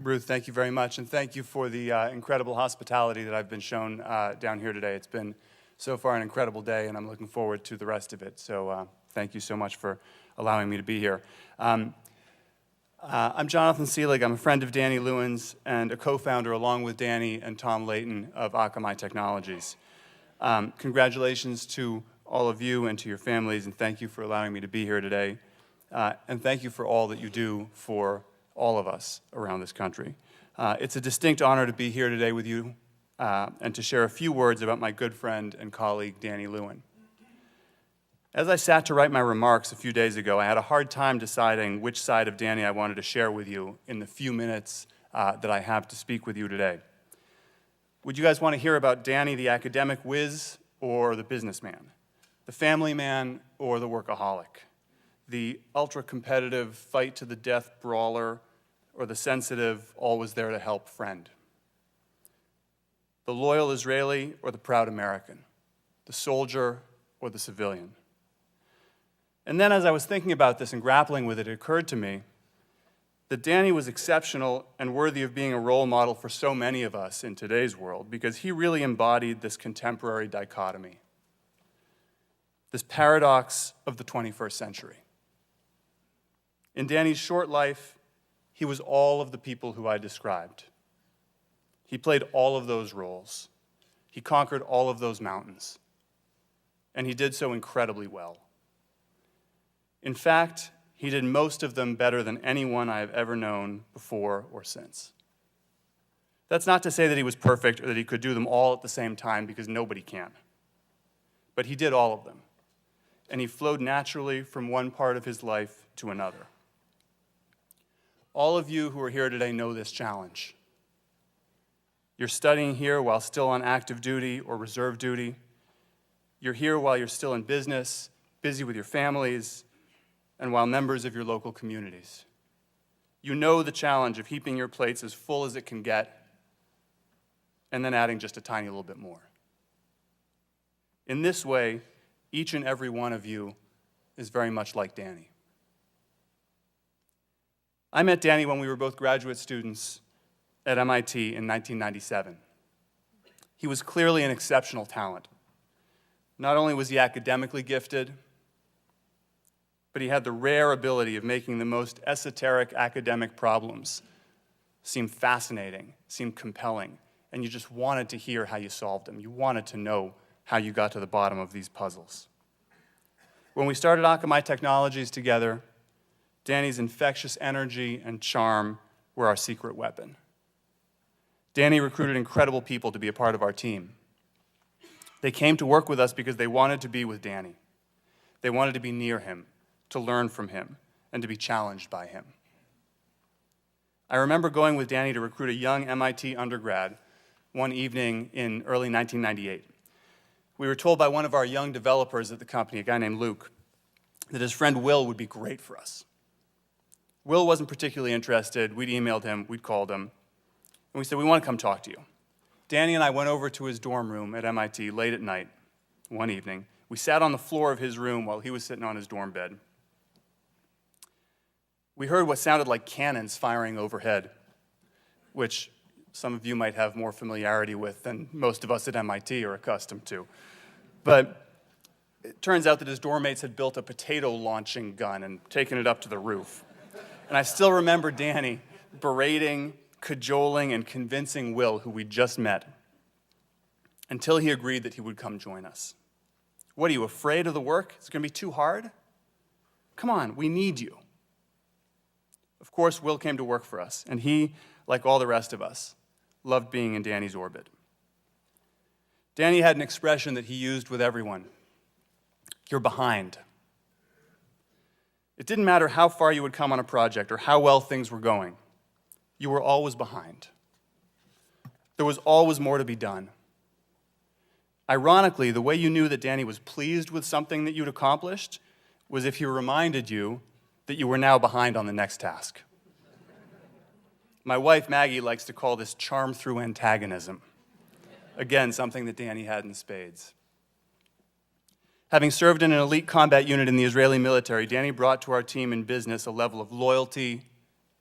Ruth, thank you very much, and thank you for the incredible hospitality that I've been shown down here today. It's been so far an incredible day, and I'm looking forward to the rest of it. So thank you so much for allowing me to be here. I'm Jonathan Seelig. I'm a friend of Danny Lewin's and a co-founder, along with Danny and Tom Layton, of Akamai Technologies. Congratulations to all of you and to your families, and thank you for allowing me to be here today. And thank you for all that you do for all of us around this country. It's a distinct honor to be here today with you and to share a few words about my good friend and colleague, Danny Lewin. As I sat to write my remarks a few days ago, I had a hard time deciding which side of Danny I wanted to share with you in the few minutes that I have to speak with you today. Would you guys want to hear about Danny, the academic whiz, or the businessman? The family man or the workaholic? The ultra-competitive, fight-to-the-death brawler, or the sensitive, always-there-to-help friend? The loyal Israeli or the proud American? The soldier or the civilian? And then as I was thinking about this and grappling with it, it occurred to me that Danny was exceptional and worthy of being a role model for so many of us in today's world because he really embodied this contemporary dichotomy, this paradox of the 21st century. In Danny's short life, he was all of the people who I described. He played all of those roles. He conquered all of those mountains. And he did so incredibly well. In fact, he did most of them better than anyone I have ever known before or since. That's not to say that he was perfect or that he could do them all at the same time, because nobody can. But he did all of them. And he flowed naturally from one part of his life to another. All of you who are here today know this challenge. You're studying here while still on active duty or reserve duty. You're here while you're still in business, busy with your families, and while members of your local communities. You know the challenge of heaping your plates as full as it can get and then adding just a tiny little bit more. In this way, each and every one of you is very much like Danny. I met Danny when we were both graduate students at MIT in 1997. He was clearly an exceptional talent. Not only was he academically gifted, but he had the rare ability of making the most esoteric academic problems seem fascinating, seem compelling, and you just wanted to hear how you solved them. You wanted to know how you got to the bottom of these puzzles. When we started Akamai Technologies together, Danny's infectious energy and charm were our secret weapon. Danny recruited incredible people to be a part of our team. They came to work with us because they wanted to be with Danny. They wanted to be near him, to learn from him, and to be challenged by him. I remember going with Danny to recruit a young MIT undergrad one evening in early 1998. We were told by one of our young developers at the company, a guy named Luke, that his friend Will would be great for us. Will wasn't particularly interested. We'd emailed him, we'd called him, and we said, "We want to come talk to you." Danny and I went over to his dorm room at MIT late at night one evening. We sat on the floor of his room while he was sitting on his dorm bed. We heard what sounded like cannons firing overhead, which some of you might have more familiarity with than most of us at MIT are accustomed to. But it turns out that his dorm mates had built a potato launching gun and taken it up to the roof. And I still remember Danny berating, cajoling, and convincing Will, who we'd just met, until he agreed that he would come join us. What, are you afraid of the work? Is it going to be too hard? Come on, we need you. Of course, Will came to work for us, and he, like all the rest of us, loved being in Danny's orbit. Danny had an expression that he used with everyone. You're behind. It didn't matter how far you would come on a project or how well things were going. You were always behind. There was always more to be done. Ironically, the way you knew that Danny was pleased with something that you'd accomplished was if he reminded you that you were now behind on the next task. My wife, Maggie, likes to call this charm through antagonism. Again, something that Danny had in spades. Having served in an elite combat unit in the Israeli military, Danny brought to our team in business a level of loyalty,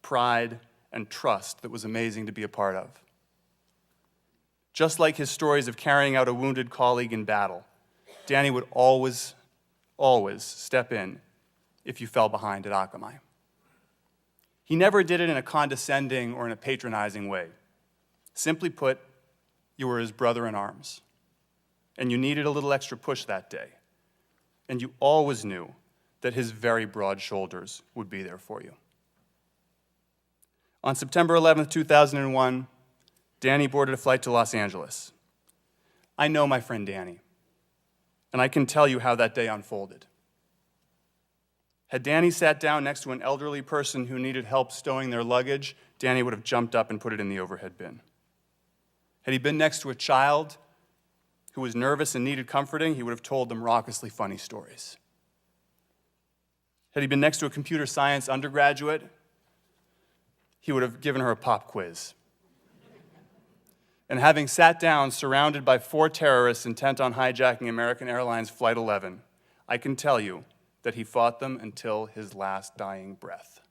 pride, and trust that was amazing to be a part of. Just like his stories of carrying out a wounded colleague in battle, Danny would always step in if you fell behind at Akamai. He never did it in a condescending or in a patronizing way. Simply put, you were his brother in arms, and you needed a little extra push that day, and you always knew that his very broad shoulders would be there for you. On September 11th, 2001, Danny boarded a flight to Los Angeles. I know my friend Danny, and I can tell you how that day unfolded. Had Danny sat down next to an elderly person who needed help stowing their luggage, Danny would have jumped up and put it in the overhead bin. Had he been next to a child who was nervous and needed comforting, he would have told them raucously funny stories. Had he been next to a computer science undergraduate, he would have given her a pop quiz. And having sat down surrounded by 4 terrorists intent on hijacking American Airlines Flight 11, I can tell you that he fought them until his last dying breath.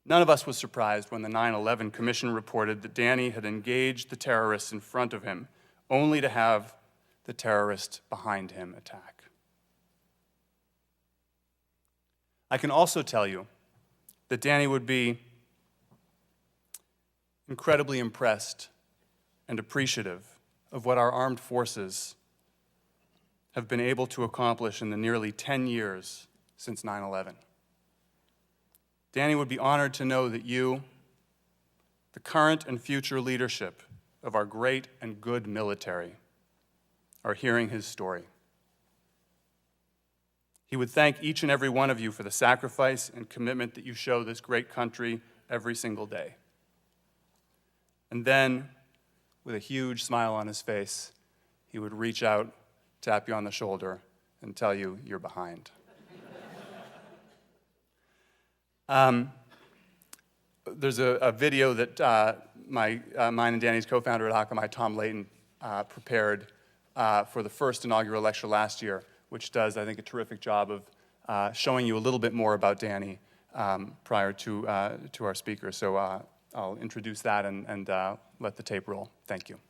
None of us was surprised when the 9/11 Commission reported that Danny had engaged the terrorists in front of him, only to have the terrorist behind him attack. I can also tell you that Danny would be incredibly impressed and appreciative of what our armed forces have been able to accomplish in the nearly 10 years since 9/11. Danny would be honored to know that you, the current and future leadership of our great and good military, are hearing his story. He would thank each and every one of you for the sacrifice and commitment that you show this great country every single day. And then, with a huge smile on his face, he would reach out, tap you on the shoulder, and tell you you're behind. There's a video that mine and Danny's co-founder at Akamai, Tom Layton, prepared for the first inaugural lecture last year, which does, I think, a terrific job of showing you a little bit more about Danny prior to our speaker. So I'll introduce that and let the tape roll. Thank you.